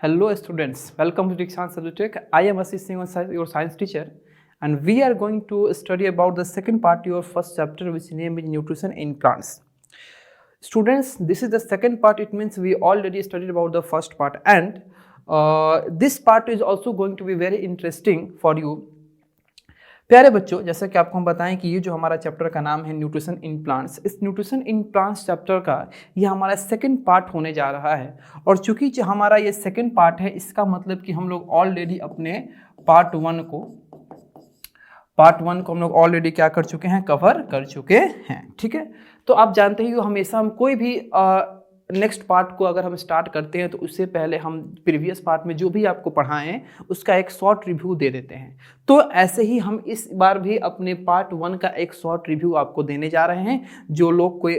Hello students, welcome to Dikshan Subject. I am Ashish Singh, your science teacher, and we are going to study about the second part of your first chapter, which name is nutrition in plants. Students, this is the second part. It means we already studied about the first part, and this part is also going to be very interesting for you. प्यारे बच्चों, जैसा कि आपको हम बताएं कि ये जो हमारा चैप्टर का नाम है न्यूट्रिशन इन प्लांट्स, इस न्यूट्रिशन इन प्लांट्स चैप्टर का ये हमारा सेकंड पार्ट होने जा रहा है। और चूंकि जो हमारा ये सेकंड पार्ट है, इसका मतलब कि हम लोग ऑलरेडी अपने पार्ट वन को हम लोग ऑलरेडी क्या कर चुके हैं, कवर कर चुके हैं। ठीक है, तो आप जानते ही हो हमेशा हम कोई भी नेक्स्ट पार्ट को अगर हम स्टार्ट करते हैं तो उससे पहले हम प्रीवियस पार्ट में जो भी आपको पढ़ाएं उसका एक शॉर्ट रिव्यू दे देते हैं। तो ऐसे ही हम इस बार भी अपने पार्ट वन का एक शॉर्ट रिव्यू आपको देने जा रहे हैं। जो लोग कोई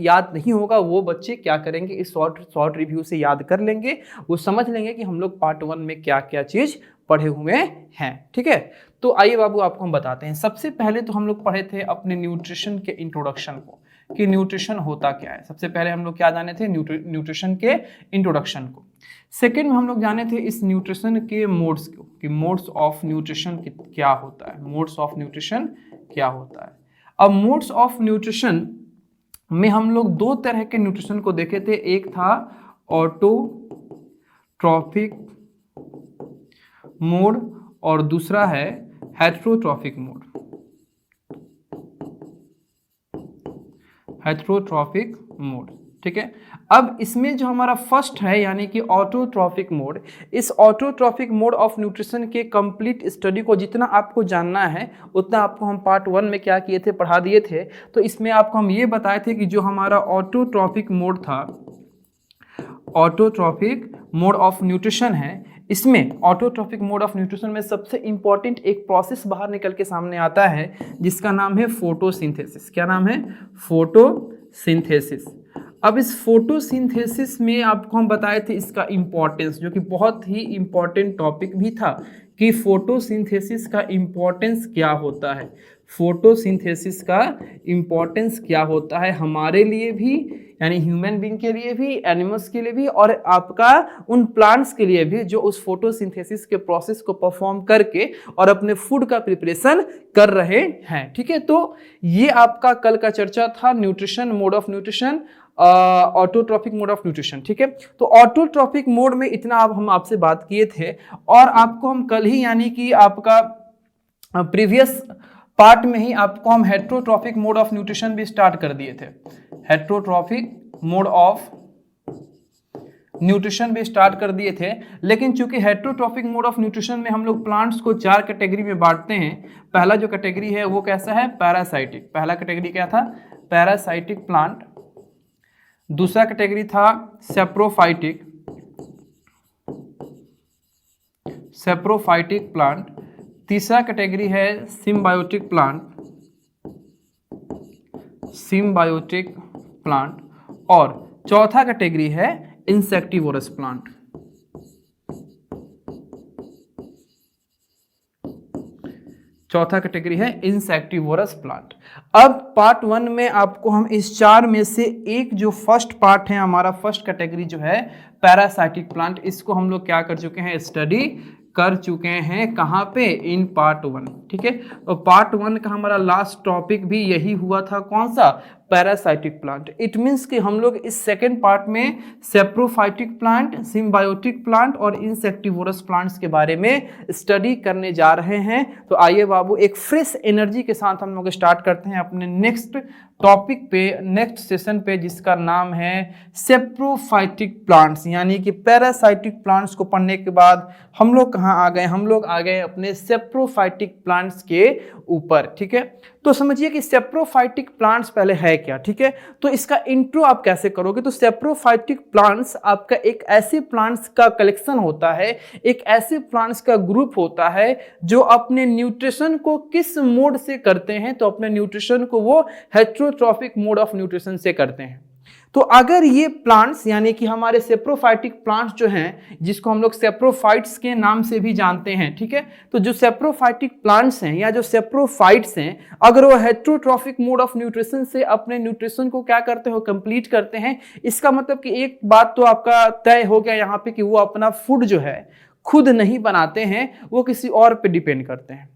याद नहीं होगा वो बच्चे क्या करेंगे, इस शॉर्ट रिव्यू से याद कर लेंगे, वो समझ लेंगे कि हम लोग पार्ट वन में क्या क्या चीज़ पढ़े हुए हैं। ठीक है, तो आइए बाबू आपको हम बताते हैं। सबसे पहले तो हम लोग पढ़े थे अपने न्यूट्रिशन के इंट्रोडक्शन को कि न्यूट्रिशन होता क्या है। सबसे पहले हम लोग क्या जाने थे, न्यूट्रिशन के इंट्रोडक्शन को। सेकेंड में हम लोग जाने थे इस न्यूट्रिशन के मोड्स को कि मोड्स ऑफ न्यूट्रिशन क्या होता है, मोड्स ऑफ न्यूट्रिशन क्या होता है। अब मोड्स ऑफ न्यूट्रिशन में हम लोग दो तरह के न्यूट्रिशन को देखे थे। एक था ऑटोट्रॉफिक मोड और दूसरा है हेटेरोट्रॉफिक मोड। हेटेरोट्रॉफिक मोड, ठीक है। अब इसमें जो हमारा फर्स्ट है यानी कि ऑटोट्रॉफिक मोड, इस ऑटोट्रॉफिक मोड ऑफ न्यूट्रिशन के कंप्लीट स्टडी को जितना आपको जानना है उतना आपको हम पार्ट वन में क्या किए थे, पढ़ा दिए थे। तो इसमें आपको हम ये बताए थे कि जो हमारा ऑटोट्रॉफिक मोड था, ऑटोट्रॉफिक मोड ऑफ न्यूट्रिशन है, इसमें ऑटोट्रॉफिक मोड ऑफ न्यूट्रिशन में सबसे इंपॉर्टेंट एक प्रोसेस बाहर निकल के सामने आता है जिसका नाम है फोटोसिंथेसिस। क्या नाम है? फोटोसिंथेसिस। अब इस फोटोसिंथेसिस में आपको हम बताए थे इसका इंपॉर्टेंस, जो कि बहुत ही इंपॉर्टेंट टॉपिक भी था कि फोटोसिंथेसिस का इंपॉर्टेंस क्या होता है। फोटोसिंथेसिस का इंपॉर्टेंस क्या होता है हमारे लिए भी, यानी ह्यूमन बीइंग के लिए भी, एनिमल्स के लिए भी, और आपका उन प्लांट्स के लिए भी जो उस फोटोसिंथेसिस के प्रोसेस को परफॉर्म करके और अपने फूड का प्रिपरेशन कर रहे हैं। ठीक है, तो ये आपका कल का चर्चा था nutrition, mode of nutrition, autotrophic mode of nutrition. ठीक है, तो ऑटोट्रॉफिक मोड में इतना अब हम आपसे बात किए थे और आपको हम कल ही यानी कि आपका प्रीवियस पार्ट में ही आपको हम हेटेरोट्रॉफिक मोड ऑफ न्यूट्रिशन भी स्टार्ट कर दिए थे। हेटेरोट्रॉफिक मोड ऑफ न्यूट्रिशन भी स्टार्ट कर दिए थे, लेकिन चूंकि हेटेरोट्रॉफिक मोड ऑफ न्यूट्रिशन में हम लोग प्लांट्स को चार कैटेगरी में बांटते हैं। पहला जो कैटेगरी है वो कैसा है? पैरासाइटिक। पहला कैटेगरी क्या था? Parasitic plant. दूसरा कैटेगरी था सेप्रोफाइटिक, सेप्रोफाइटिक प्लांट। तीसरा कैटेगरी है सिम्बायोटिक प्लांट, सिम्बायोटिक प्लांट। और चौथा कैटेगरी है इंसेक्टिवोरस प्लांट। चौथा कैटेगरी है इंसेक्टिवोरस प्लांट। अब पार्ट वन में आपको हम इस चार में से एक जो फर्स्ट पार्ट है हमारा, फर्स्ट कैटेगरी जो है पैरासाइटिक प्लांट, इसको हम लोग क्या कर चुके हैं, स्टडी कर चुके हैं। कहाँ पे? In part one. ठीक है, तो पार्ट वन का हमारा लास्ट टॉपिक भी यही हुआ था। कौन सा? Parasitic plant. इट मीन्स कि हम लोग इस सेकेंड पार्ट में सेप्रोफाइटिक प्लांट, सिम्बायोटिक प्लांट और इंसेक्टिवोरस प्लांट्स के बारे में स्टडी करने जा रहे हैं। तो आइए बाबू एक फ्रेश एनर्जी के साथ हम लोग स्टार्ट करते हैं अपने नेक्स्ट टॉपिक पे, नेक्स्ट सेशन पे, जिसका नाम है सेप्रोफाइटिक प्लांट्स। यानी कि पैरासाइटिक प्लांट्स को पढ़ने के बाद हम लोग कहाँ आ गए? हम लोग आ गए अपने सेप्रोफाइटिक प्लांट्स के ऊपर। ठीक है, तो समझिए कि सेप्रोफाइटिक प्लांट्स पहले है क्या। ठीक है, तो इसका इंट्रो आप कैसे करोगे? तो सेप्रोफाइटिक प्लांट्स आपका एक ऐसे प्लांट्स का कलेक्शन होता है, एक ऐसे प्लांट्स का ग्रुप होता है जो अपने न्यूट्रिशन को किस मोड से करते हैं? तो अपने न्यूट्रिशन को वो हेटेरोट्रॉफिक मोड ऑफ न्यूट्रिशन से करते हैं। तो अगर ये प्लांट्स यानी कि हमारे सेप्रोफाइटिक प्लांट्स जो हैं, जिसको हम लोग सेप्रोफाइट्स के नाम से भी जानते हैं, ठीक है, तो जो सेप्रोफाइटिक प्लांट्स हैं या जो सेप्रोफाइट्स हैं, अगर वो हेटेरोट्रॉफिक मोड ऑफ न्यूट्रिशन से अपने न्यूट्रिशन को क्या करते हो, कंप्लीट करते हैं, इसका मतलब कि एक बात तो आपका तय हो गया यहाँ पे कि वो अपना फूड जो है खुद नहीं बनाते हैं, वो किसी और पे डिपेंड करते हैं।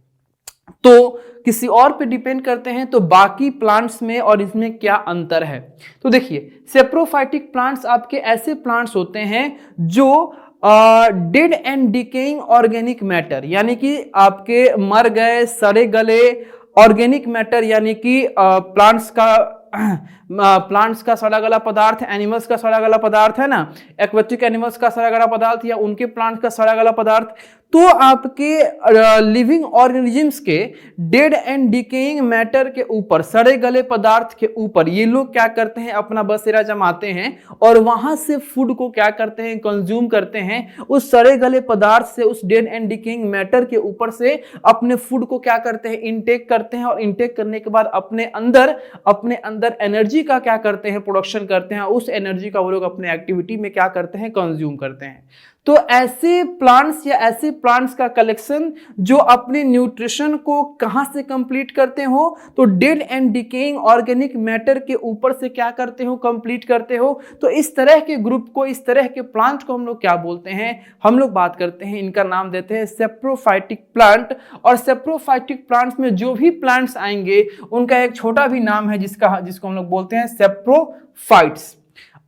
तो किसी और पे डिपेंड करते हैं, तो बाकी प्लांट्स में और इसमें क्या अंतर है? तो देखिए, सेप्रोफाइटिक प्लांट्स आपके ऐसे प्लांट्स होते हैं जो dead and decaying organic matter, यानी कि आपके मर गए सड़े गले ऑर्गेनिक मैटर, यानी कि प्लांट्स का सड़ा गला पदार्थ, एनिमल्स का सड़ा गला पदार्थ है ना, एक्वेटिक एनिमल्स का सड़ा गला पदार्थ या उनके प्लांट्स का सड़ा गला पदार्थ, तो आपके लिविंग ऑर्गेनिजम्स के डेड एंड डिकेइंग मैटर के ऊपर, सड़े गले पदार्थ के ऊपर ये लोग क्या करते हैं, अपना बसेरा जमाते हैं और वहां से फूड को क्या करते हैं, कंज्यूम करते हैं। उस सड़े गले पदार्थ से, उस डेड एंड डिकेइंग मैटर के ऊपर से अपने फूड को क्या करते हैं, इनटेक करते हैं, और इनटेक करने के बाद अपने अंदर एनर्जी का क्या करते हैं, प्रोडक्शन करते हैं। उस एनर्जी का वो लोग अपने एक्टिविटी में क्या करते हैं, कंज्यूम करते हैं। तो ऐसे प्लांट्स या ऐसे प्लांट्स का कलेक्शन जो अपने न्यूट्रिशन को कहां से कंप्लीट करते हो, तो dead and decaying organic matter के ऊपर से क्या करते हो, कंप्लीट करते हो। तो इस तरह के ग्रुप को, इस तरह के प्लांट को हम लोग क्या बोलते हैं, हम लोग बात करते हैं, इनका नाम देते हैं सेप्रोफाइटिक प्लांट। और सेप्रोफाइटिक प्लांट्स में जो भी प्लांट्स आएंगे उनका एक छोटा भी नाम है जिसको हम लोग बोलते हैं सेप्रोफाइट्स।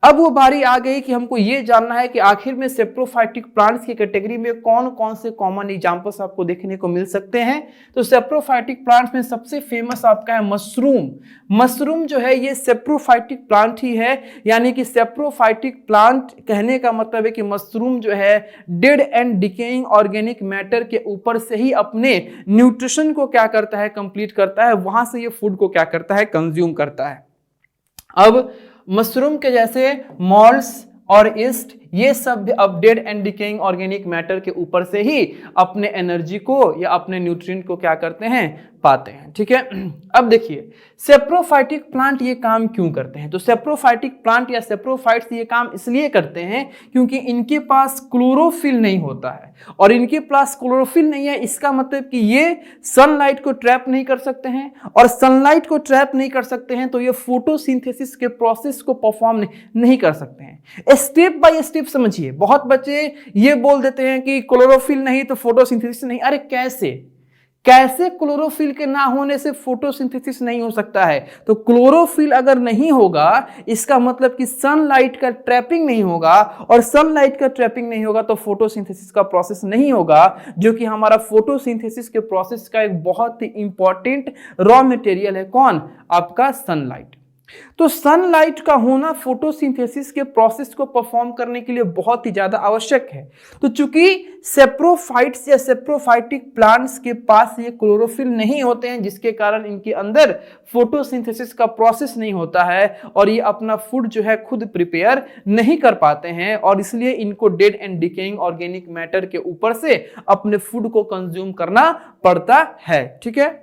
अब वो बारी आ गई कि हमको ये जानना है कि आखिर में सेप्रोफाइटिक प्लांट्स की कैटेगरी में कौन कौन से कॉमन एग्जांपल्स आपको देखने को मिल सकते हैं। तो सेप्रोफाइटिक प्लांट्स में सबसे फेमस आपका है मशरूम। मशरूम जो है ये सेप्रोफाइटिक प्लांट ही है, यानी कि सेप्रोफाइटिक प्लांट कहने का मतलब है कि मशरूम जो है dead and decaying organic matter के ऊपर से ही अपने न्यूट्रिशन को क्या करता है, कंप्लीट करता है, वहां से ये फूड को क्या करता है, कंज्यूम करता है। अब मशरूम के जैसे मॉल्स और ईस्ट, ये सब अब dead and decaying organic matter के ऊपर से ही अपने एनर्जी को या अपने न्यूट्रिएंट को क्या करते हैं, पाते हैं। ठीक है, अब देखिए सेप्रोफाइटिक प्लांट ये काम क्यों करते हैं। तो सेप्रोफाइटिक प्लांट या सेप्रोफाइट्स ये काम इसलिए करते हैं क्योंकि इनके पास क्लोरोफिल नहीं होता है, और इनके पास क्लोरोफिल नहीं है, इसका मतलब कि ये सनलाइट को ट्रैप नहीं कर सकते हैं, और सनलाइट को ट्रैप नहीं कर सकते हैं तो ये फोटोसिंथेसिस के प्रोसेस को परफॉर्म नहीं कर सकते हैं। स्टेप बाय स्टेप समझिए। बहुत बच्चे ये बोल देते हैं कि क्लोरोफिल नहीं तो फोटोसिंथेसिस नहीं। अरे कैसे क्लोरोफिल के ना होने से फोटोसिंथेसिस नहीं हो सकता है। तो क्लोरोफिल अगर नहीं होगा इसका मतलब कि सनलाइट का ट्रैपिंग नहीं होगा, और सनलाइट का ट्रैपिंग नहीं होगा तो फोटोसिंथेसिस का प्रोसेस नहीं होगा, जो कि हमारा फोटोसिंथेसिस के प्रोसेस का एक बहुत ही इंपॉर्टेंट रॉ मटेरियल है। कौन? आपका सनलाइट। तो सनलाइट का होना फोटोसिंथेसिस के प्रोसेस को परफॉर्म करने के लिए बहुत ही ज्यादा आवश्यक है। तो चूंकि सेप्रोफाइट्स या सेप्रोफाइटिक प्लांट्स के पास ये क्लोरोफिल नहीं होते हैं, जिसके कारण इनके अंदर फोटोसिंथेसिस का प्रोसेस नहीं होता है और ये अपना फूड जो है खुद प्रिपेयर नहीं कर पाते हैं, और इसलिए इनको dead and decaying organic matter के ऊपर से अपने फूड को कंज्यूम करना पड़ता है। ठीक है,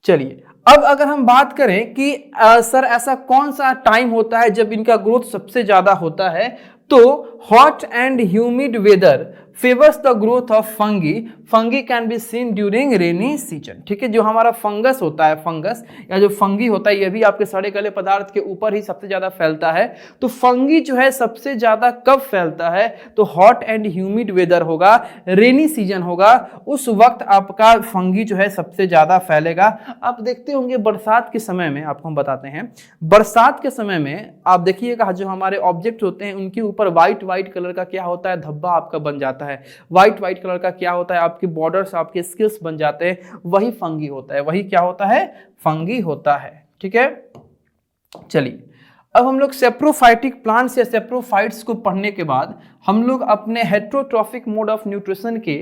चलिए अब अगर हम बात करें कि सर ऐसा कौन सा टाइम होता है जब इनका ग्रोथ सबसे ज्यादा होता है, तो hot and humid weather favours the growth of fungi. Fungi can be seen during rainy season. ठीक है, जो हमारा फंगस होता है, फंगस या जो फंगी होता है, ये भी आपके सड़े गले पदार्थ के ऊपर ही सबसे ज्यादा फैलता है। तो फंगी जो है सबसे ज्यादा कब फैलता है, तो हॉट एंड ह्यूमिड वेदर होगा, रेनी सीजन होगा, उस वक्त आपका फंगी जो है सबसे ज्यादा फैलेगा। आप देखते होंगे बरसात के समय में, आपको हम बताते हैं, बरसात के समय में आप देखिएगा जो हमारे ऑब्जेक्ट होते हैं उनके ऊपर व्हाइट कलर का क्या होता है, धब्बा आपका बन जाता है। व्हाइट कलर का क्या होता है, आपके बॉर्डर्स, आपके स्किल्स बन जाते हैं, वही फंगी होता है। वही क्या होता है, फंगी होता है। ठीक है, चलिए अब हम लोग सेप्रोफाइटिक प्लांट्स या सेप्रोफाइट्स को पढ़ने के बाद हम लोग अपने हेटेरोट्रॉफिक मोड ऑफ न्यूट्रिशन के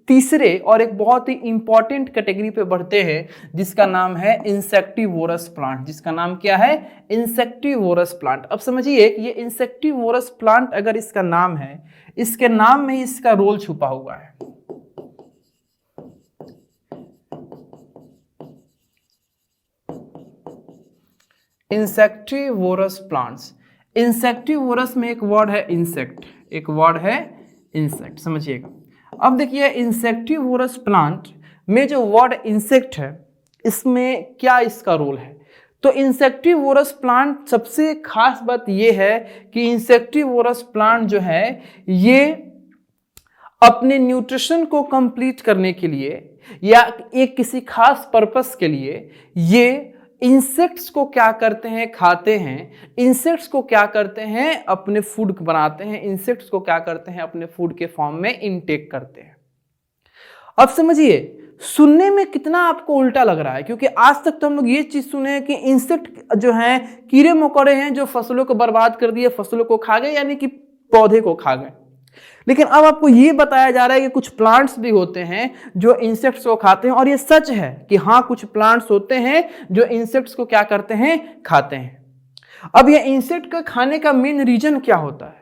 तीसरे और एक बहुत ही इंपॉर्टेंट कैटेगरी पे बढ़ते हैं, जिसका नाम है इंसेक्टिवोरस प्लांट। जिसका नाम क्या है, इंसेक्टिवोरस प्लांट। अब समझिए कि ये इंसेक्टिवोरस प्लांट अगर इसका नाम है, इसके नाम में इसका रोल छुपा हुआ है। Insectivorous plants. इंसेक्टिवोरस में एक वर्ड है इंसेक्ट, एक वर्ड है इंसेक्ट, समझिएगा। अब देखिए इंसेक्टिवोरस प्लांट में जो वर्ड इंसेक्ट है इसमें क्या इसका रोल है। तो इंसेक्टिवोरस प्लांट सबसे खास बात यह है कि इंसेक्टिवोरस प्लांट जो है ये अपने न्यूट्रिशन को कंप्लीट करने के लिए या एक किसी खास पर्पस के लिए ये इंसेक्ट्स को क्या करते हैं, खाते हैं। इंसेक्ट्स को क्या करते हैं, अपने फूड बनाते हैं। इंसेक्ट्स को क्या करते हैं, अपने फूड के फॉर्म में इनटेक करते हैं। अब समझिए सुनने में कितना आपको उल्टा लग रहा है, क्योंकि आज तक तो हम लोग ये चीज सुने हैं कि इंसेक्ट जो हैं कीड़े मकोड़े हैं जो फसलों को बर्बाद कर दिए, फसलों को खा गए, यानी कि पौधे को खा गए। लेकिन अब आपको ये बताया जा रहा है कि कुछ प्लांट्स भी होते हैं जो इंसेक्ट्स को खाते हैं, और ये सच है कि हाँ कुछ प्लांट्स होते हैं जो इंसेक्ट्स को क्या करते हैं, खाते हैं। अब ये इंसेक्ट का खाने का मेन रीजन क्या होता है।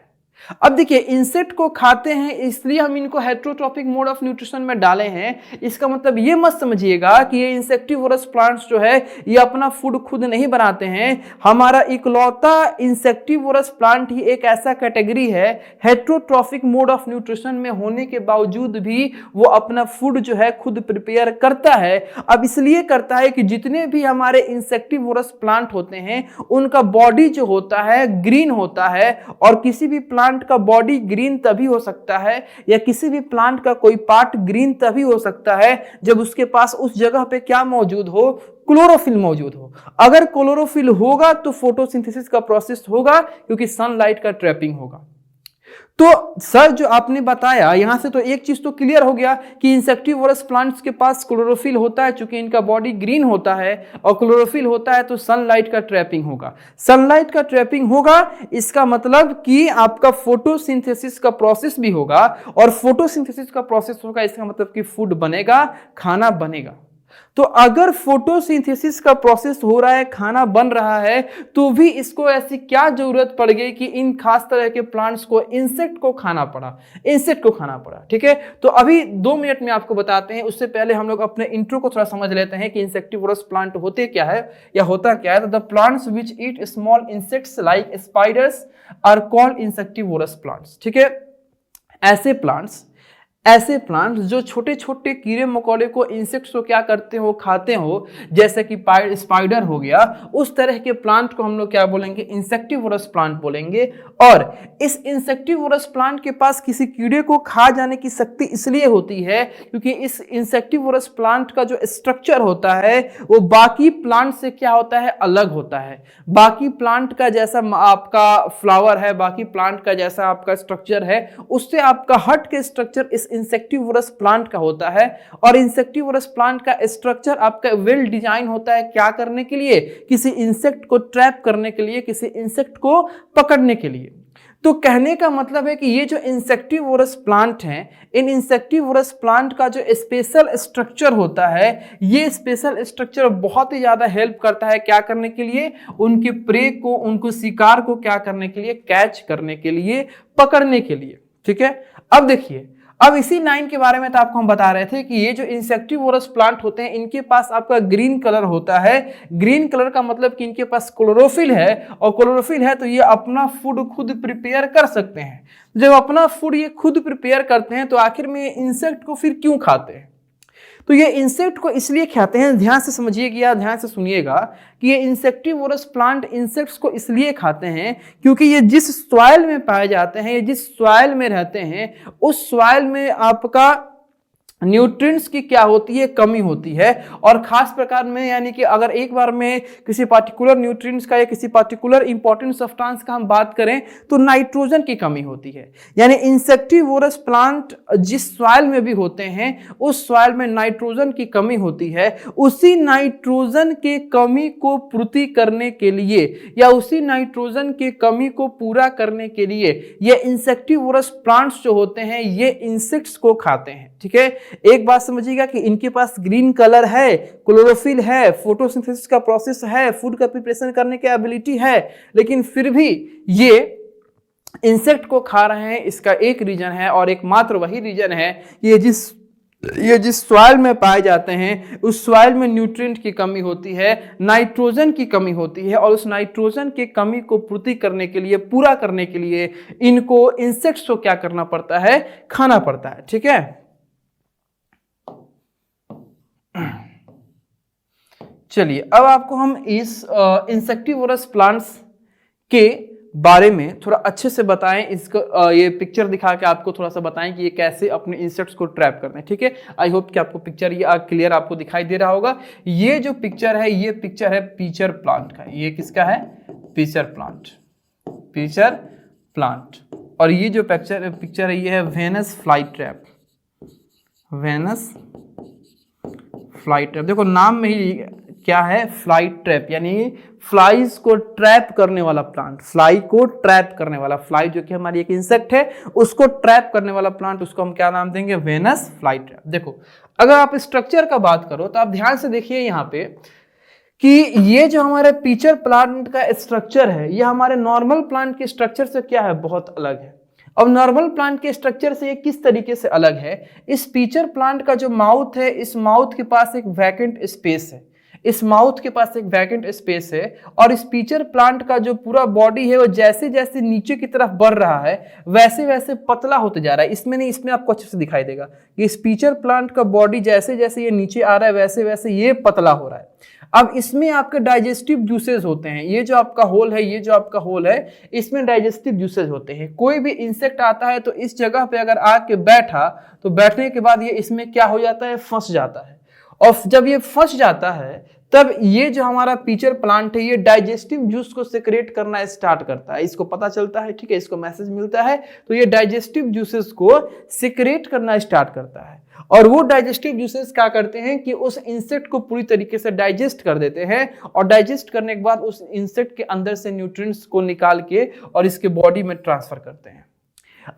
अब देखिए इंसेक्ट को खाते हैं इसलिए हम इनको हेटेरोट्रॉपिक मोड ऑफ न्यूट्रिशन में डाले हैं। इसका मतलब ये मत समझिएगा कि ये इंसेक्टिवोरस प्लांट्स जो है ये अपना फूड खुद नहीं बनाते हैं। हमारा इकलौता इंसेक्टिवोरस प्लांट ही एक ऐसा कैटेगरी है हेटेरोट्रॉपिक मोड ऑफ न्यूट्रिशन में होने के बावजूद भी वो अपना फूड जो है खुद प्रिपेयर करता है। अब इसलिए करता है कि जितने भी हमारे इंसेक्टिवोरस प्लांट होते हैं उनका बॉडी जो होता है ग्रीन होता है, और किसी भी प्लांट का बॉडी ग्रीन तभी हो सकता है या किसी भी प्लांट का कोई पार्ट ग्रीन तभी हो सकता है जब उसके पास उस जगह पे क्या मौजूद हो, क्लोरोफिल मौजूद हो। अगर क्लोरोफिल होगा तो फोटोसिंथेसिस का प्रोसेस होगा, क्योंकि सनलाइट का ट्रैपिंग होगा। तो सर जो आपने बताया यहां से तो एक चीज तो क्लियर हो गया कि इंसेक्टिवोरस प्लांट्स के पास क्लोरोफिल होता है, चूंकि इनका बॉडी ग्रीन होता है और क्लोरोफिल होता है तो सनलाइट का ट्रैपिंग होगा। सनलाइट का ट्रैपिंग होगा इसका मतलब कि आपका फोटोसिंथेसिस का प्रोसेस भी होगा, और फोटोसिंथेसिस का प्रोसेस होगा इसका मतलब कि फूड बनेगा, खाना बनेगा। तो अगर फोटोसिंथेसिस का प्रोसेस हो रहा है, खाना बन रहा है, तो भी इसको ऐसी क्या जरूरत पड़ गई कि इन खास तरह के प्लांट्स को इंसेक्ट को खाना पड़ा, इंसेक्ट को खाना पड़ा। ठीक है, तो अभी 2 मिनट में आपको बताते हैं। उससे पहले हम लोग अपने इंट्रो को थोड़ा समझ लेते हैं कि इंसेक्टिवोरस प्लांट होते क्या है या होता क्या है। तो the plants which eat small insects like spiders are called insectivorous plants. ठीक है, ऐसे प्लांट्स जो छोटे छोटे कीड़े मकोड़े को, इंसेक्ट्स को क्या करते हो, खाते हो, जैसे कि स्पाइडर हो गया, उस तरह के प्लांट को हम लोग क्या बोलेंगे, इंसेक्टिवोरस प्लांट बोलेंगे। और इस इंसेक्टिवोरस प्लांट के पास किसी कीड़े को खा जाने की शक्ति इसलिए होती है क्योंकि इस इंसेक्टिवोरस प्लांट का जो स्ट्रक्चर होता है वो बाकी प्लांट से क्या होता है, अलग होता है। बाकी प्लांट का जैसा आपका फ्लावर है, बाकी प्लांट का जैसा आपका स्ट्रक्चर है, उससे आपका हट के स्ट्रक्चर इस इंसेक्टिवोरस प्लांट का होता है। और इंसेक्टिवोरस प्लांट का स्ट्रक्चर आपका वेल डिजाइन होता है क्या करने के लिए, किसी इंसेक्ट को ट्रैप करने के लिए, किसी इंसेक्ट को पकड़ने के लिए। तो कहने का मतलब है कि ये जो इंसेक्टिवोरस प्लांट हैं, इन इंसेक्टिवोरस प्लांट का जो स्पेशल स्ट्रक्चर होता है, ये स्पेशल स्ट्रक्चर बहुत ही ज्यादा हेल्प करता है क्या करने के लिए, उनके प्रे को, उनको शिकार को क्या करने के लिए, कैच करने के लिए, पकड़ने के लिए। ठीक है, अब देखिए, अब इसी 9 के बारे में तो आपको हम बता रहे थे कि ये जो इंसेक्टिवोरस प्लांट होते हैं इनके पास आपका ग्रीन कलर होता है। ग्रीन कलर का मतलब कि इनके पास क्लोरोफिल है, और क्लोरोफिल है तो ये अपना फूड खुद प्रिपेयर कर सकते हैं। जब अपना फूड ये खुद प्रिपेयर करते हैं तो आखिर में इंसेक्ट को फिर क्यों खाते हैं। तो ये इंसेक्ट को इसलिए खाते हैं, ध्यान से समझिएगा, ध्यान से सुनिएगा कि ये इंसेक्टिवोरस प्लांट इंसेक्ट्स को इसलिए खाते हैं क्योंकि ये जिस सॉइल में पाए जाते हैं, ये जिस सॉइल में रहते हैं, उस सॉइल में आपका न्यूट्रिएंट्स की क्या होती है, कमी होती है। और खास प्रकार में यानी कि अगर एक बार में किसी पार्टिकुलर न्यूट्रिएंट्स का या किसी पार्टिकुलर इंपॉर्टेंट सब्सटेंस का हम बात करें तो नाइट्रोजन की कमी होती है। यानी इंसेक्टिवोरस प्लांट जिस सॉइल में भी होते हैं उस सॉइल में नाइट्रोजन की कमी होती है। उसी नाइट्रोजन के कमी को पूर्ति करने के लिए या उसी नाइट्रोजन के कमी को पूरा करने के लिए ये इंसेक्टिवोरस प्लांट्स जो होते हैं ये इंसेक्ट्स को खाते हैं। ठीक है, एक बात समझिएगा कि इनके पास ग्रीन कलर है, क्लोरोफिल है, फोटोसिंथेसिस का प्रोसेस है, फूड का प्रिपरेशन करने की एबिलिटी है, लेकिन फिर भी ये इंसेक्ट को खा रहे हैं। इसका एक रीजन है और एकमात्र वही रीजन है, ये जिस ये जिस सॉइल में पाए जाते हैं उस सॉइल में न्यूट्रिएंट की कमी होती है, नाइट्रोजन की कमी होती है, और उस नाइट्रोजन की कमी को पूर्ति करने के लिए, पूरा करने के लिए इनको इंसेक्ट्स को क्या करना पड़ता है, खाना पड़ता है। ठीक है, चलिए अब आपको हम इस इंसेक्टिवोरस प्लांट्स के बारे में थोड़ा अच्छे से बताएं, इसको ये पिक्चर दिखा के आपको थोड़ा सा बताएं कि ये कैसे अपने इंसेक्ट्स को ट्रैप करते हैं। ठीक है, आई होप कि आपको पिक्चर ये क्लियर आपको दिखाई दे रहा होगा। ये जो पिक्चर है ये पिक्चर है पीचर प्लांट का। ये किसका है, पीचर प्लांट, पीचर प्लांट। और ये जो पिक्चर है ये है Venus fly trap, Venus fly trap. देखो नाम में ही क्या है, फ्लाई ट्रैप, यानी फ्लाइज को ट्रैप करने वाला प्लांट, फ्लाई को ट्रैप करने वाला, फ्लाई जो कि हमारी एक इंसेक्ट है उसको ट्रैप करने वाला प्लांट, उसको हम क्या नाम देंगे, वेनस फ्लाई ट्रैप। देखो अगर आप स्ट्रक्चर का बात करो तो आप ध्यान से देखिए यहाँ पे कि ये जो हमारे पीचर प्लांट का स्ट्रक्चर है ये हमारे नॉर्मल प्लांट के स्ट्रक्चर से क्या है, बहुत अलग है। अब नॉर्मल प्लांट के स्ट्रक्चर से ये किस तरीके से अलग है, इस पीचर प्लांट का जो माउथ है, इस माउथ के पास एक वैकेंट स्पेस है, इस माउथ के पास एक वैकेंट स्पेस है, और इस पीचर प्लांट का जो पूरा बॉडी है वो जैसे जैसे नीचे की तरफ बढ़ रहा है वैसे वैसे पतला होते जा रहा है। इसमें नहीं, इसमें आपको अच्छे से दिखाई देगा कि इस पीचर प्लांट का बॉडी जैसे जैसे ये नीचे आ रहा है वैसे वैसे ये पतला हो रहा है। अब इसमें आपके डाइजेस्टिव जूसेस होते हैं, ये जो आपका होल है, ये जो आपका होल है, इसमें डाइजेस्टिव जूसेस होते हैं। कोई भी इंसेक्ट आता है तो इस जगह पे अगर आके बैठा तो बैठने के बाद ये इसमें क्या हो जाता है, फंस जाता है, और जब ये फंस जाता है तब ये जो हमारा पीचर प्लांट है ये डाइजेस्टिव जूस को सेक्रेट करना स्टार्ट करता है, इसको पता चलता है, ठीक है, इसको मैसेज मिलता है, तो ये डाइजेस्टिव जूसेस को सेक्रेट करना स्टार्ट करता है। और वो डाइजेस्टिव जूसेस क्या करते हैं कि उस इंसेक्ट को पूरी तरीके से डाइजेस्ट कर देते हैं, और डाइजेस्ट करने के बाद उस इंसेक्ट के अंदर से न्यूट्रिएंट्स को निकाल के और इसके बॉडी में ट्रांसफर करते हैं।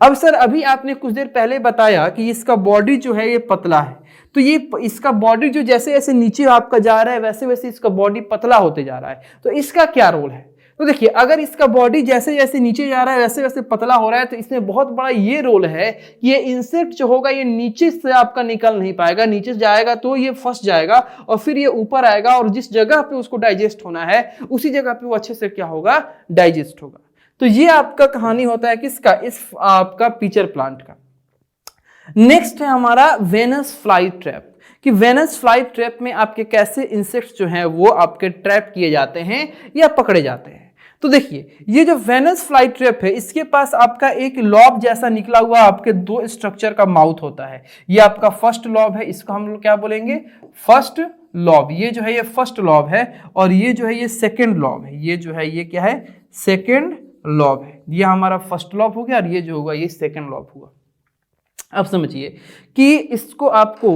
अब सर अभी आपने कुछ देर पहले बताया कि इसका बॉडी जो है ये पतला है, तो ये इसका बॉडी जो जैसे जैसे नीचे आपका जा रहा है वैसे वैसे इसका बॉडी पतला होते जा रहा है, तो इसका क्या रोल है? तो देखिए अगर इसका बॉडी जैसे जैसे नीचे जा रहा है वैसे वैसे पतला हो रहा है तो इसमें बहुत बड़ा ये रोल है कि ये इंसेक्ट जो होगा ये नीचे से आपका निकल नहीं पाएगा, नीचे जाएगा तो ये फंस जाएगा और फिर ये ऊपर आएगा और जिस जगह पे उसको डाइजेस्ट होना है उसी जगह पे वो अच्छे से क्या होगा, डाइजेस्ट होगा। तो ये आपका कहानी होता है किसका, इस आपका पीचर प्लांट का। नेक्स्ट है हमारा वेनस फ्लाई ट्रैप, कि वेनस फ्लाई ट्रैप में आपके कैसे इंसेक्ट्स जो हैं वो आपके ट्रैप किए जाते हैं या पकड़े जाते हैं। तो देखिए ये जो वेनस फ्लाई ट्रैप है इसके पास आपका एक लॉब जैसा निकला हुआ आपके दो स्ट्रक्चर का माउथ होता है। ये आपका फर्स्ट लॉब है, इसको हम लोग क्या बोलेंगे, फर्स्ट लॉब। ये जो है ये फर्स्ट लॉब है और ये जो है ये सेकेंड लॉब है। ये जो है ये क्या है, सेकेंड लॉब है। ये हमारा फर्स्ट लॉब हो गया और ये जो होगा ये सेकेंड लॉब हुआ। अब समझिए कि इसको आपको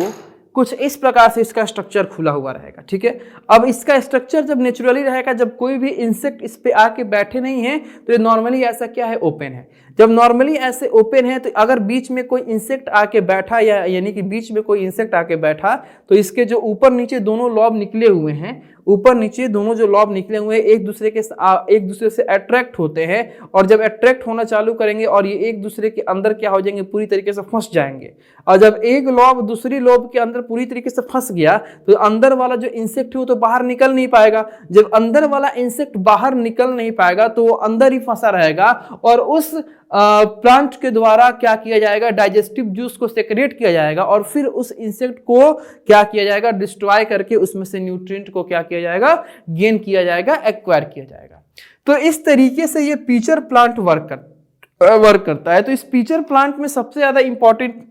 कुछ इस प्रकार से इसका स्ट्रक्चर खुला हुआ रहेगा, ठीक है। अब इसका स्ट्रक्चर जब नेचुरली रहेगा, जब कोई भी इंसेक्ट इस पे आके बैठे नहीं है तो ये नॉर्मली ऐसा क्या है, ओपन है। जब नॉर्मली ऐसे ओपन है तो अगर बीच में कोई इंसेक्ट आके बैठा या यानी कि बीच में कोई इंसेक्ट आके बैठा तो इसके जो ऊपर नीचे दोनों लॉब निकले हुए हैं, ऊपर नीचे दोनों जो लॉब निकले हुए हैं एक दूसरे से अट्रैक्ट होते हैं, और जब अट्रैक्ट होना चालू करेंगे और ये एक दूसरे के अंदर क्या हो जाएंगे, पूरी तरीके से फंस जाएंगे। और जब एक लॉब दूसरी लॉब के अंदर पूरी तरीके से फंस गया तो अंदर वाला जो इंसेक्ट है वो तो बाहर निकल नहीं पाएगा। जब अंदर वाला इंसेक्ट बाहर निकल नहीं पाएगा तो वो अंदर ही फंसा रहेगा और उस प्लांट के द्वारा क्या किया जाएगा, डाइजेस्टिव जूस को सेक्रेट किया जाएगा और फिर उस इंसेक्ट को क्या किया जाएगा, डिस्ट्रॉय करके उसमें से न्यूट्रिएंट को क्या किया जाएगा, गेन किया जाएगा, एक्वायर किया जाएगा। तो इस तरीके से ये पीचर प्लांट वर्क करता है। तो इस पीचर प्लांट में सबसे ज्यादा इंपॉर्टेंट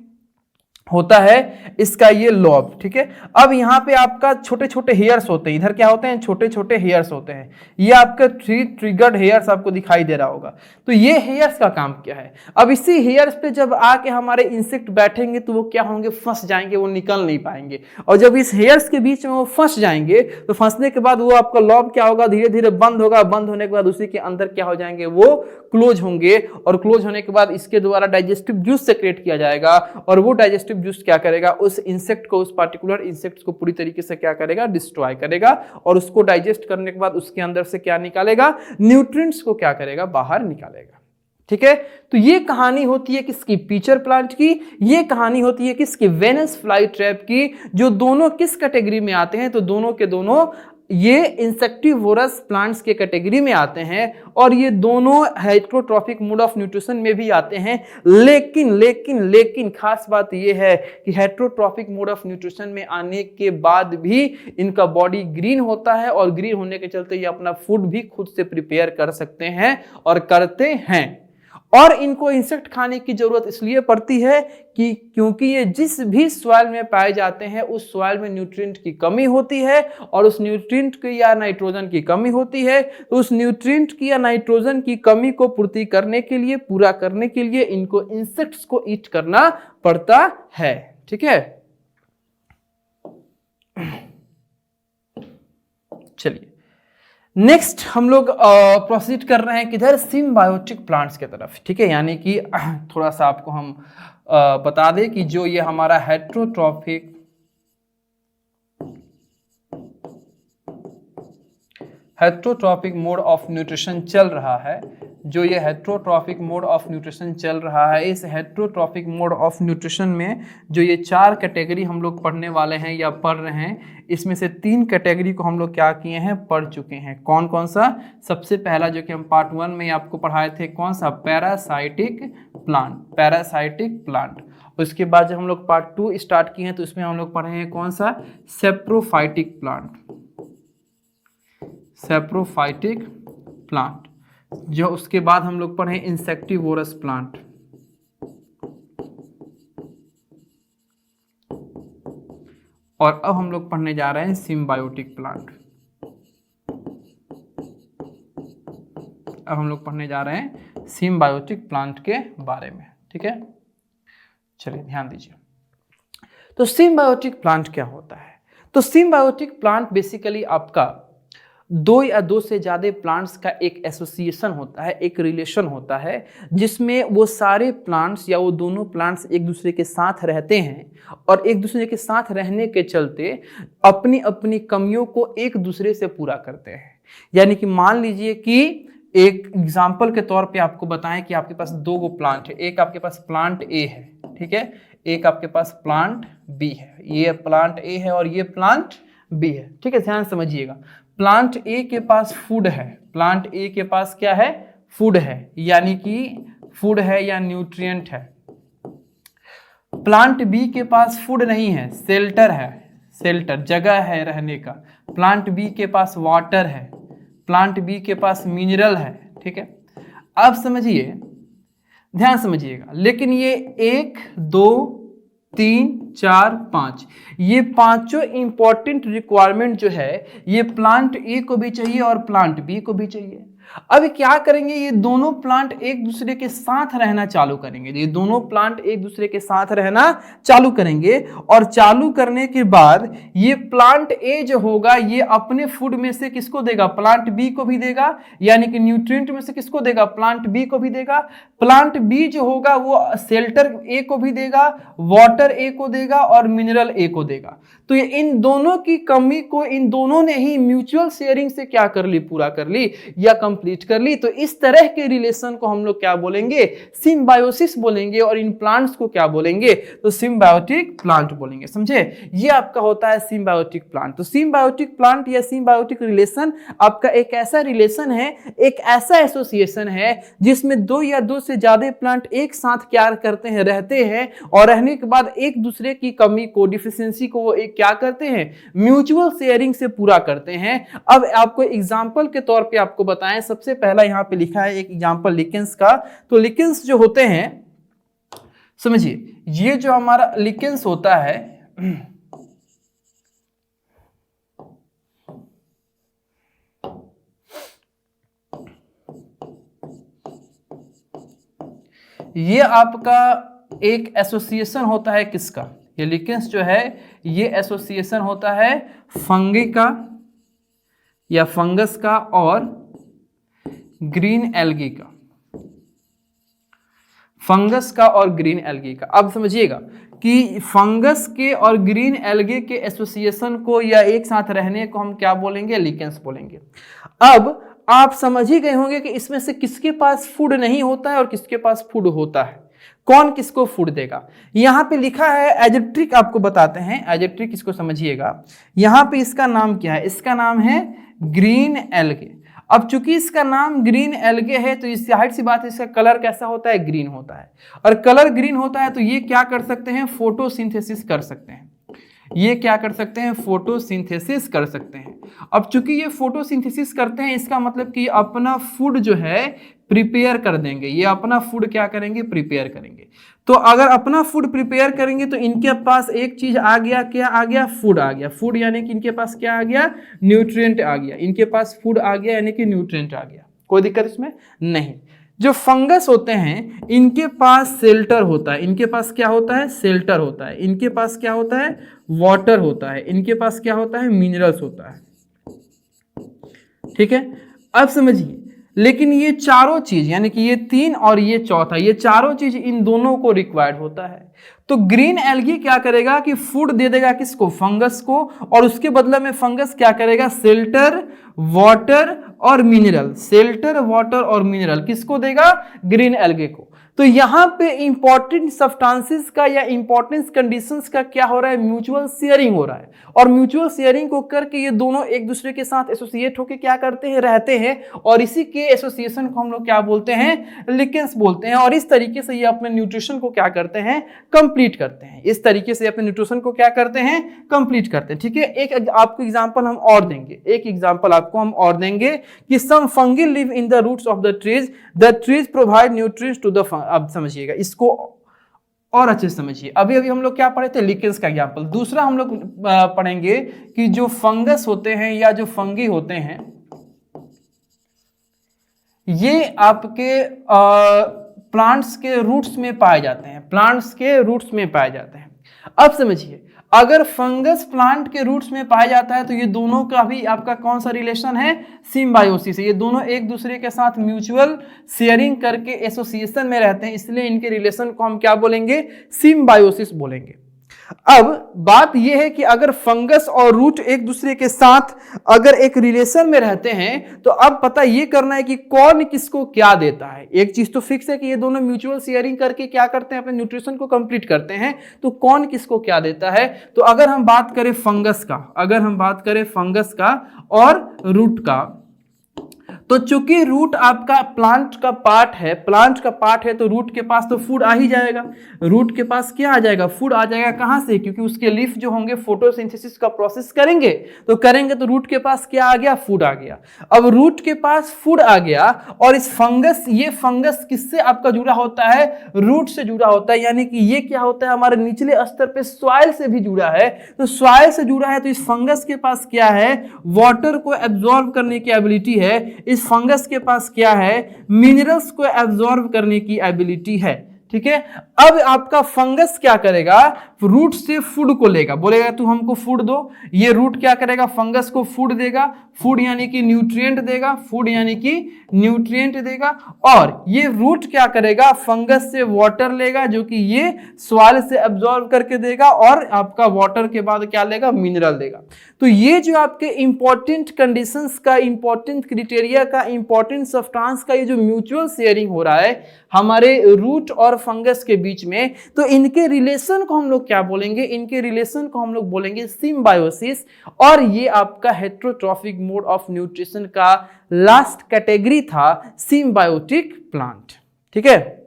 होता है इसका ये लॉब, ठीक है। अब यहाँ पे आपका छोटे छोटे हेयर्स होते हैं, इधर क्या होते हैं, छोटे छोटे हेयर्स होते हैं। ये आपका 3 ट्रिगर्ड हेयर्स आपको दिखाई दे रहा होगा। तो ये हेयर्स का काम क्या है, अब इसी हेयर्स पे जब आके हमारे इंसेक्ट बैठेंगे तो वो क्या होंगे, फंस जाएंगे, वो निकल नहीं पाएंगे। और जब इस हेयर्स के बीच में वो फंस जाएंगे तो फंसने के बाद वो आपका लॉब क्या होगा, धीरे धीरे बंद होगा। बंद होने के बाद उसी के अंदर क्या हो जाएंगे, वो क्लोज होंगे, और क्लोज होने के बाद इसके द्वारा डाइजेस्टिव जूस सेक्रेट किया जाएगा और वो डाइजेस्टिव जूस क्या करेगा, उस इंसेक्ट को, उस पार्टिकुलर इंसेक्ट को पूरी तरीके से क्या करेगा, डिस्ट्रॉय करेगा, और उसको डाइजेस्ट करने के बाद उसके अंदर से क्या निकालेगा, न्यूट्रिएंट्स को क्या करेगा, बाहर निकालेगा, ठीक है। तो ये कहानी होती है किसकी, पीचर प्लांट की, ये कहानी होती है किसकी, वेनस फ्लाई ट्रैप की, जो दोनों किस कैटेगरी में आते हैं, तो दोनों के दोनों ये इंसेक्टिवोरस प्लांट्स के कैटेगरी में आते हैं और ये दोनों हेटेरोट्रॉफिक मोड ऑफ न्यूट्रिशन में भी आते हैं। लेकिन लेकिन लेकिन खास बात ये है कि हेटेरोट्रॉफिक मोड ऑफ न्यूट्रिशन में आने के बाद भी इनका बॉडी ग्रीन होता है और ग्रीन होने के चलते ये अपना फूड भी खुद से प्रिपेयर कर सकते हैं और करते हैं। और इनको इंसेक्ट खाने की जरूरत इसलिए पड़ती है कि क्योंकि ये जिस भी सॉइल में पाए जाते हैं उस सॉइल में न्यूट्रिएंट की कमी होती है और उस न्यूट्रिएंट की या नाइट्रोजन की कमी होती है। तो उस न्यूट्रिएंट की या नाइट्रोजन की कमी को पूर्ति करने के लिए, पूरा करने के लिए इनको इंसेक्ट्स को ईट करना पड़ता है। ठीक है, चलिए नेक्स्ट हम लोग प्रोसीड कर रहे हैं किधर, सिम्बायोटिक प्लांट्स की तरफ। ठीक है, यानी कि थोड़ा सा आपको हम बता दें कि जो ये हमारा हेटेरोट्रॉफिक मोड ऑफ न्यूट्रिशन चल रहा है, जो ये हेटेरोट्रॉफिक मोड ऑफ न्यूट्रिशन चल रहा है, इस हेटेरोट्रॉफिक मोड ऑफ न्यूट्रिशन में जो ये 4 कैटेगरी हम लोग पढ़ने वाले हैं या पढ़ रहे हैं, इसमें से 3 कैटेगरी को हम लोग क्या किए हैं, पढ़ चुके हैं। कौन कौन सा, सबसे पहला जो कि हम पार्ट 1 में आपको पढ़ाए थे, कौन सा, पैरासाइटिक प्लांट। उसके बाद जब हम लोग पार्ट 2 स्टार्ट किए हैं तो इसमें हम लोग पढ़े हैं कौन सा, सेप्रोफाइटिक प्लांट। जो उसके बाद हम लोग पढ़े इंसेक्टिवोरस प्लांट, और अब हम लोग पढ़ने जा रहे हैं सिम्बायोटिक प्लांट। अब हम लोग पढ़ने जा रहे हैं सिम्बायोटिक प्लांट के बारे में। ठीक है, चलिए ध्यान दीजिए। तो सिम्बायोटिक प्लांट क्या होता है, तो सिम्बायोटिक प्लांट बेसिकली आपका 2 या 2 से ज़्यादा प्लांट्स का एक एसोसिएशन होता है, एक रिलेशन होता है, जिसमें वो सारे प्लांट्स या वो दोनों प्लांट्स एक दूसरे के साथ रहते हैं और एक दूसरे के साथ रहने के चलते अपनी अपनी कमियों को एक दूसरे से पूरा करते हैं। यानी कि मान लीजिए कि एक एग्जाम्पल के तौर पे आपको बताएं कि आपके पास 2 गो प्लांट है, एक आपके पास प्लांट ए है, ठीक है, एक आपके पास प्लांट बी है, ये प्लांट ए है और ये प्लांट बी है। ठीक है, ध्यान समझिएगा। प्लांट ए के पास फूड है, प्लांट ए के पास क्या है, फूड है, यानी कि फूड है या न्यूट्रिएंट है। प्लांट बी के पास फूड नहीं है, शेल्टर है, शेल्टर जगह है रहने का। प्लांट बी के पास वाटर है, प्लांट बी के पास मिनरल है। ठीक है, अब समझिए, ध्यान समझिएगा। लेकिन ये 1 2 3 4 5 ये पांचों इंपॉर्टेंट रिक्वायरमेंट जो है ये प्लांट ए को भी चाहिए और प्लांट बी को भी चाहिए। अब क्या करेंगे, ये दोनों प्लांट एक दूसरे के साथ रहना चालू करेंगे। ये दोनों प्लांट एक दूसरे के साथ रहना चालू करेंगे और चालू करने के बाद ये प्लांट ए जो होगा ये अपने फूड में से किसको देगा, प्लांट बी को भी देगा, यानी कि न्यूट्रिएंट में से किसको देगा, प्लांट बी को भी देगा। प्लांट बी जो होगा वो शेल्टर ए को भी देगा, वाटर ए को देगा और मिनरल ए को देगा। तो ये इन दोनों की कमी को इन दोनों ने ही म्यूचुअल शेयरिंग से क्या कर ली, पूरा कर ली या कंप्लीट कर ली। तो इस तरह के रिलेशन को हम लोग क्या बोलेंगे, सिम्बायोसिस बोलेंगे, और इन प्लांट्स को क्या बोलेंगे, तो सिम्बायोटिक प्लांट बोलेंगे। समझे, ये आपका होता है सिम्बायोटिक प्लांट। तो सिम्बायोटिक प्लांट या सिम्बायोटिक रिलेशन आपका एक ऐसा रिलेशन है, एक ऐसा एसोसिएशन है जिसमें 2 या 2 से ज्यादा प्लांट एक साथ क्या करते हैं, रहते हैं, और रहने के बाद एक दूसरे की कमी को, डिफिशियंसी को वो एक क्या करते हैं, म्यूचुअल शेयरिंग से पूरा करते हैं। अब आपको एग्जांपल के तौर पे आपको बताएं, सबसे पहला यहां पे लिखा है एक एग्जांपल लिकेंस का। तो लिकेंस जो होते हैं, समझिए, ये जो हमारा लिकेंस होता है ये आपका एक एसोसिएशन होता है किसका, ये लिकेंस जो है ये एसोसिएशन होता है फंगी का या फंगस का और ग्रीन एल्गी का, फंगस का और ग्रीन एल्गी का। अब समझिएगा कि फंगस के और ग्रीन एल्गे के एसोसिएशन को या एक साथ रहने को हम क्या बोलेंगे, लिकेंस बोलेंगे। अब आप समझ ही गए होंगे कि इसमें से किसके पास फूड नहीं होता है और किसके पास फूड होता है, कौन किसको फूड देगा। यहां पे लिखा है एज ए ट्रिक, आपको बताते हैं एज ए ट्रिक, इसको समझिएगा। यहां पे इसका नाम क्या है, इसका नाम है ग्रीन एल्गे। अब चूंकि इसका नाम ग्रीन एल्गे है तो इससे हाइट सी बात है, इसका कलर कैसा होता है, ग्रीन होता है। और कलर ग्रीन होता है तो ये क्या कर सकते हैं, फोटोसिंथेसिस कर सकते हैं। ये क्या कर सकते हैं, फोटोसिंथेसिस कर सकते हैं। अब चूंकि ये फोटोसिंथेसिस करते हैं, इसका मतलब कि अपना फूड जो है प्रिपेयर कर देंगे। ये अपना फूड क्या करेंगे, प्रिपेयर करेंगे। तो अगर अपना फूड प्रिपेयर करेंगे तो इनके पास एक चीज आ गया, क्या आ गया, फूड आ गया। फूड यानी कि इनके पास क्या आ गया, न्यूट्रिएंट आ गया। इनके पास फूड आ गया यानी कि न्यूट्रिएंट आ गया, कोई दिक्कत इसमें नहीं। जो फंगस होते हैं इनके पास शेल्टर होता है। इनके पास क्या होता है, शेल्टर होता है। इनके पास क्या होता है, वाटर होता है। इनके पास क्या होता है, मिनरल्स होता है। ठीक है, अब समझिए। लेकिन ये चारों चीज यानी कि ये 3 और ये चौथा, ये चारों चीज इन दोनों को रिक्वायर्ड होता है। तो ग्रीन एल्गी क्या करेगा कि फूड दे देगा किसको, फंगस को, और उसके बदले में फंगस क्या करेगा, शेल्टर, वाटर और मिनरल। शेल्टर, वाटर और मिनरल किसको देगा, ग्रीन एल्गे को। तो यहां पे इंपॉर्टेंट सब्सटेंसेस का या इंपॉर्टेंस कंडीशंस का क्या हो रहा है, म्यूचुअल शेयरिंग हो रहा है। और म्यूचुअल शेयरिंग को करके ये दोनों एक दूसरे के साथ एसोसिएट होकर क्या करते हैं, रहते हैं। और इसी के एसोसिएशन को हम लोग क्या बोलते हैं, लिकेंस बोलते हैं। और इस तरीके से ये अपने न्यूट्रिशन को क्या करते हैं, कंप्लीट करते हैं। इस तरीके से अपने न्यूट्रिशन को क्या करते हैं, कंप्लीट करते हैं। ठीक है, एक आपको एग्जांपल हम और देंगे, एक एग्जांपल आपको हम और देंगे कि some fungi live in the roots of the trees provide nutrients to the. अब समझिएगा इसको और अच्छे से समझिए। अभी हम लोग क्या पढ़े थे, लिकेंस का एग्जांपल। दूसरा हम लोग पढ़ेंगे कि जो फंगस होते हैं या जो फंगी होते हैं, ये आपके प्लांट्स के रूट्स में पाए जाते हैं। प्लांट्स के रूट्स में पाए जाते हैं। अब समझिए, अगर फंगस प्लांट के रूट्स में पाया जाता है तो ये दोनों का भी आपका कौन सा रिलेशन है, सिम्बायोसिस है। ये दोनों एक दूसरे के साथ म्यूचुअल शेयरिंग करके एसोसिएशन में रहते हैं, इसलिए इनके रिलेशन को हम क्या बोलेंगे, सिम्बायोसिस बोलेंगे। अब बात यह है कि अगर फंगस और रूट एक दूसरे के साथ अगर एक रिलेशन में रहते हैं तो अब पता यह करना है कि कौन किसको क्या देता है। एक चीज तो फिक्स है कि ये दोनों म्यूचुअल शेयरिंग करके क्या करते हैं, अपने न्यूट्रिशन को कंप्लीट करते हैं। तो कौन किसको क्या देता है, तो अगर हम बात करें फंगस का, अगर हम बात करें फंगस का और रूट का, तो चूंकि रूट आपका प्लांट का पार्ट है, प्लांट का पार्ट है तो रूट के पास तो फूड आ ही जाएगा। रूट के पास क्या आ जाएगा, फूड आ जाएगा। कहां से, क्योंकि उसके लीफ जो होंगे फोटोसिंथेसिस का प्रोसेस करेंगे तो रूट के पास क्या आ गया, फूड आ गया। अब रूट के पास फूड आ गया और इस फंगस, ये फंगस किससे आपका जुड़ा होता है, रूट से जुड़ा होता है। यानी कि ये क्या होता है, हमारे निचले स्तर पे सॉइल से भी जुड़ा है। तो सॉइल से जुड़ा है तो इस फंगस के पास क्या है, वाटर को एब्जॉर्ब करने की एबिलिटी है। इस फंगस के पास क्या है, मिनरल्स को एब्जॉर्ब करने की एबिलिटी है। ठीक है, अब आपका फंगस क्या करेगा, रूट से फूड को लेगा, बोलेगा तू हमको फूड दो। ये रूट क्या करेगा, फंगस को फूड देगा। फूड यानी कि न्यूट्रिएंट देगा, फूड यानी कि न्यूट्रिएंट देगा। और ये रूट क्या करेगा, फंगस से वाटर लेगा जो कि ये सॉइल से एब्जॉर्ब करके देगा, और आपका वाटर के बाद क्या लेगा, मिनरल देगा। तो ये जो आपके इंपॉर्टेंट कंडीशंस का, इंपॉर्टेंट क्राइटेरिया का, इंपॉर्टेंट सब्सटेंस का ये जो म्यूचुअल शेयरिंग हो रहा है हमारे रूट और फंगस के बीच में, तो इनके रिलेशन को हम लोग क्या बोलेंगे, इनके रिलेशन को हम लोग बोलेंगे सिम्बायोसिस। और ये आपका हेटेरोट्रॉफिक मोड ऑफ न्यूट्रिशन का लास्ट कैटेगरी था, सिम्बायोटिक प्लांट। ठीक है,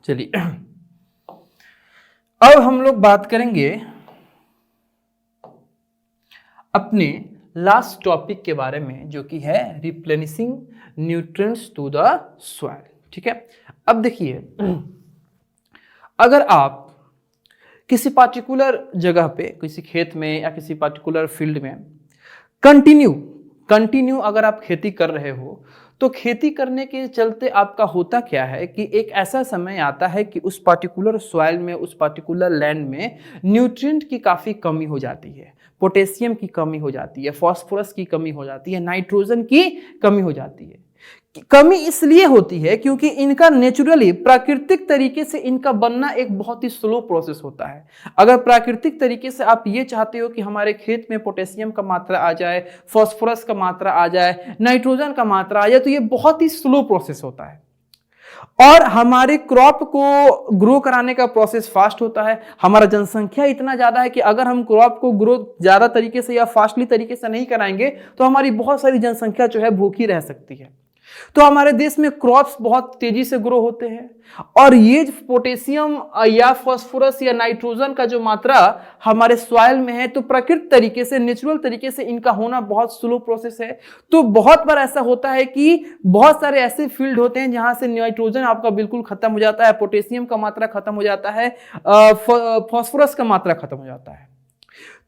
चलिए अब हम लोग बात करेंगे अपने लास्ट टॉपिक के बारे में, जो कि है replenishing nutrients to the soil. ठीक है, अब देखिए, अगर आप किसी पार्टिकुलर जगह पे, किसी खेत में या किसी पार्टिकुलर फील्ड में कंटिन्यू अगर आप खेती कर रहे हो, तो खेती करने के चलते आपका होता क्या है कि एक ऐसा समय आता है कि उस पार्टिकुलर सॉइल में, उस पार्टिकुलर लैंड में न्यूट्रिएंट की काफ़ी कमी हो जाती है। पोटेशियम की कमी हो जाती है, फास्फोरस की कमी हो जाती है, नाइट्रोजन की कमी हो जाती है। कमी इसलिए होती है क्योंकि इनका नेचुरली प्राकृतिक तरीके से इनका बनना एक बहुत ही स्लो प्रोसेस होता है। अगर प्राकृतिक तरीके से आप ये चाहते हो कि हमारे खेत में पोटेशियम का मात्रा आ जाए, फास्फोरस का मात्रा आ जाए, नाइट्रोजन का मात्रा आ जाए, तो ये बहुत ही स्लो प्रोसेस होता है। और हमारे क्रॉप को ग्रो कराने का प्रोसेस फास्ट होता है। हमारा जनसंख्या इतना ज्यादा है कि अगर हम क्रॉप को ग्रो ज्यादा तरीके से या फास्टली तरीके से नहीं कराएंगे तो हमारी बहुत सारी जनसंख्या जो है भूखी रह सकती है। तो हमारे देश में क्रॉप्स बहुत तेजी से ग्रो होते हैं और ये पोटेशियम या फास्फोरस या नाइट्रोजन का जो मात्रा हमारे सॉइल में है, तो प्राकृतिक तरीके से, नेचुरल तरीके से इनका होना बहुत स्लो प्रोसेस है। तो बहुत बार ऐसा होता है कि बहुत सारे ऐसे फील्ड होते हैं जहां से नाइट्रोजन आपका बिल्कुल खत्म हो जाता है, पोटेशियम का मात्रा खत्म हो जाता है, फास्फोरस का मात्रा खत्म हो जाता है।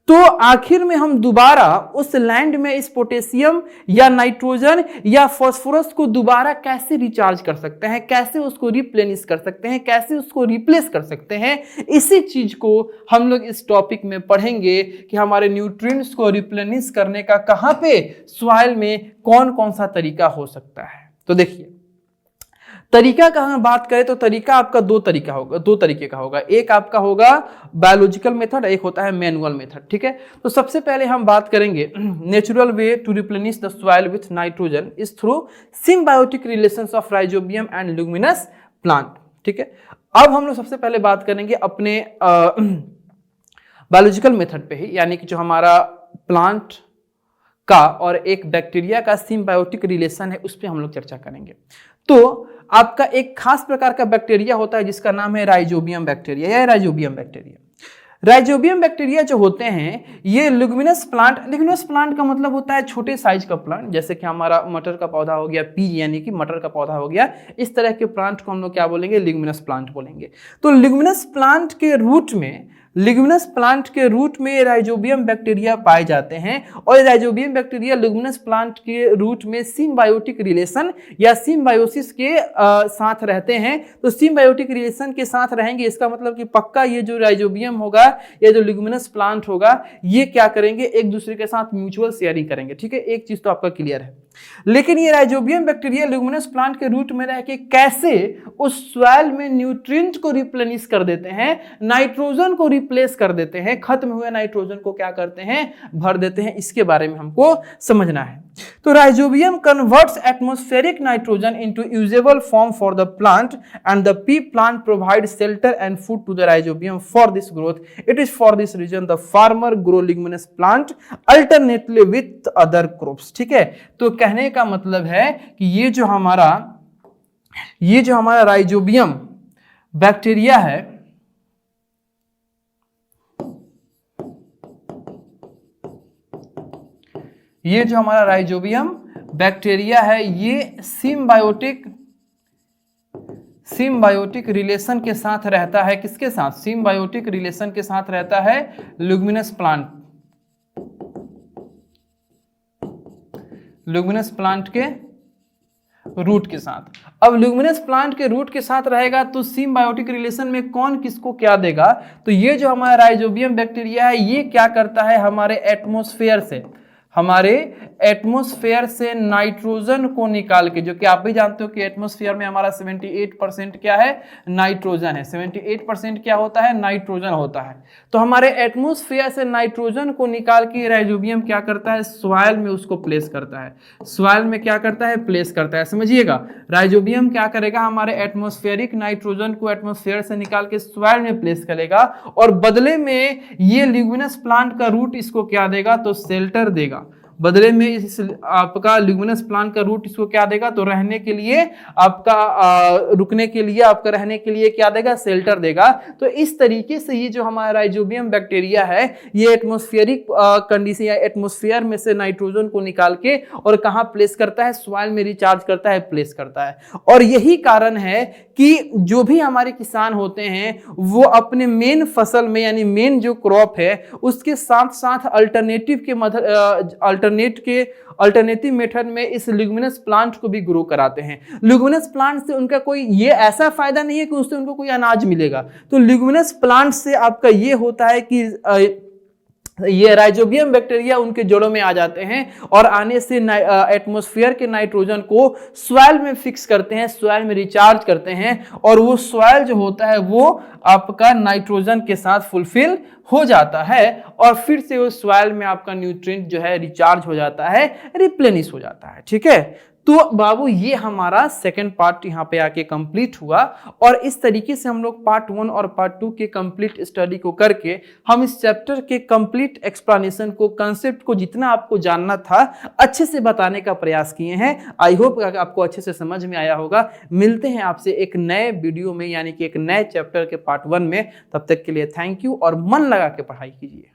तो आखिर में हम दोबारा उस लैंड में इस पोटेशियम या नाइट्रोजन या फास्फोरस को दोबारा कैसे रिचार्ज कर सकते हैं, कैसे उसको रिप्लेनिश कर सकते हैं, कैसे उसको रिप्लेस कर सकते हैं, इसी चीज को हम लोग इस टॉपिक में पढ़ेंगे कि हमारे न्यूट्रिएंट्स को रिप्लेनिश करने का कहां पे सॉइल में कौन कौन सा तरीका हो सकता है। तो देखिए, तरीका का हम बात करें तो तरीका आपका दो तरीके का होगा। एक आपका होगा बायोलॉजिकल मेथड, एक होता है मैनुअल मेथड। ठीक है, तो सबसे पहले हम बात करेंगे natural way to replenish the soil with nitrogen is through symbiotic relations of rhizobium and leguminous plant. ठीक है, अब हम लोग सबसे पहले बात करेंगे अपने बायोलॉजिकल मेथड पे ही, यानी कि जो हमारा प्लांट का और एक बैक्टीरिया का सिम्बायोटिक रिलेशन है उस पर हम लोग चर्चा करेंगे। तो आपका एक खास प्रकार का बैक्टीरिया होता है जिसका नाम है राइजोबियम बैक्टीरिया या राइजोबियम बैक्टीरिया। राइजोबियम बैक्टीरिया जो होते हैं ये लिग्मिनस प्लांट का मतलब होता है छोटे साइज का प्लांट, जैसे कि हमारा मटर का पौधा हो गया, पीज यानी कि मटर का पौधा हो गया, इस तरह के प्लांट को हम लोग क्या बोलेंगे, लिग्मिनस प्लांट बोलेंगे। तो लिग्मिनस प्लांट के रूट में राइजोबियम बैक्टीरिया पाए जाते हैं और राइजोबियम बैक्टीरिया लिग्मिनस प्लांट के रूट में सिम्बायोटिक रिलेशन या सिम्बायोसिस के साथ रहते हैं। तो सिम्बायोटिक रिलेशन के साथ रहेंगे, इसका मतलब कि पक्का ये जो राइजोबियम होगा या जो लिग्मिनस प्लांट होगा ये क्या करेंगे, एक दूसरे के साथ म्यूचुअल शेयरिंग करेंगे। ठीक है, एक चीज तो आपका क्लियर है। लेकिन ये राइजोबियम बैक्टीरिया लिग्मिनस प्लांट के रूट में रह के कैसे उस सॉइल में न्यूट्रिएंट को रिप्लेनिश कर देते हैं, नाइट्रोजन को रिप्लेस कर देते हैं, खत्म हुए नाइट्रोजन को क्या करते हैं, भर देते हैं, इसके बारे में हमको समझना है। तो Rhizobium converts atmospheric nitrogen into usable form for the plant and the pea plant provide shelter and food to the Rhizobium for this growth. It is for this reason the farmer grow leguminous plant alternately with other crops. ठीक है, तो कहने का मतलब है कि ये जो हमारा राइजोबियम बैक्टीरिया है, ये जो हमारा राइजोबियम बैक्टीरिया है ये सिम्बायोटिक रिलेशन के साथ रहता है। किसके साथ, सिम्बायोटिक रिलेशन के साथ रहता है लिग्मिनस प्लांट के रूट के साथ। अब लिग्मिनस प्लांट के रूट के साथ रहेगा तो सिम्बायोटिक रिलेशन में कौन किसको क्या देगा, तो ये जो हमारा राइजोबियम बैक्टीरिया है ये क्या करता है, हमारे एटमॉस्फेयर से नाइट्रोजन को निकाल के, जो कि आप भी जानते हो कि एटमॉस्फेयर में हमारा 78% क्या है, नाइट्रोजन है। 78% क्या होता है, नाइट्रोजन होता है। तो हमारे एटमॉस्फेयर से नाइट्रोजन को निकाल के राइजोबियम क्या करता है, सॉइल में उसको प्लेस करता है। सॉइल में क्या करता है, प्लेस करता है। समझिएगा, राइजोबियम क्या करेगा, हमारे एटमॉस्फेरिक नाइट्रोजन को एटमॉस्फेयर से निकाल के सॉइल में प्लेस करेगा और बदले में ये लिग्मिनस प्लांट का रूट इसको क्या देगा, तो शेल्टर देगा। बदले में इस आपका लिग्मिनस प्लांट का रूट इसको क्या देगा, तो रहने के लिए आपका रुकने के लिए, आपका रहने के लिए क्या देगा, शेल्टर देगा। तो इस तरीके से ये जो हमारा राइजोबियम बैक्टीरिया है ये एटमॉस्फेरिक कंडीशन या एटमॉस्फेयर में से नाइट्रोजन को निकाल के और कहां प्लेस करता है, सॉइल में रिचार्ज करता है, प्लेस करता है। और यही कारण है कि जो भी हमारे किसान होते हैं वो अपने मेन फसल में यानी मेन जो क्रॉप है उसके साथ साथ अल्टरनेटिव मेथड में इस लिग्मिनस प्लांट को भी ग्रो कराते हैं। लिग्मिनस प्लांट से उनका कोई ये ऐसा फायदा नहीं है कि उससे उनको कोई अनाज मिलेगा। तो लिग्मिनस प्लांट से आपका ये होता है कि ये राइजोबियम बैक्टीरिया उनके जड़ों में आ जाते हैं और आने से एटमॉस्फेयर के नाइट्रोजन को सॉइल में फिक्स करते हैं, सॉइल में रिचार्ज करते हैं और वो सॉइल जो होता है वो आपका नाइट्रोजन के साथ फुलफिल हो जाता है और फिर से उस सॉइल में आपका न्यूट्रिएंट जो है रिचार्ज हो जाता है, रिप्लेनिश हो जाता है। ठीक है, तो बाबू ये हमारा सेकंड पार्ट यहाँ पे आके कंप्लीट हुआ और इस तरीके से हम लोग पार्ट 1 और पार्ट 2 के कंप्लीट स्टडी को करके हम इस चैप्टर के कंप्लीट एक्सप्लेनेशन को, कंसेप्ट को जितना आपको जानना था अच्छे से बताने का प्रयास किए हैं। आई होप आपको अच्छे से समझ में आया होगा। मिलते हैं आपसे एक नए वीडियो में, यानी कि एक नए चैप्टर के पार्ट 1 में। तब तक के लिए थैंक यू और मन लगा के पढ़ाई कीजिए।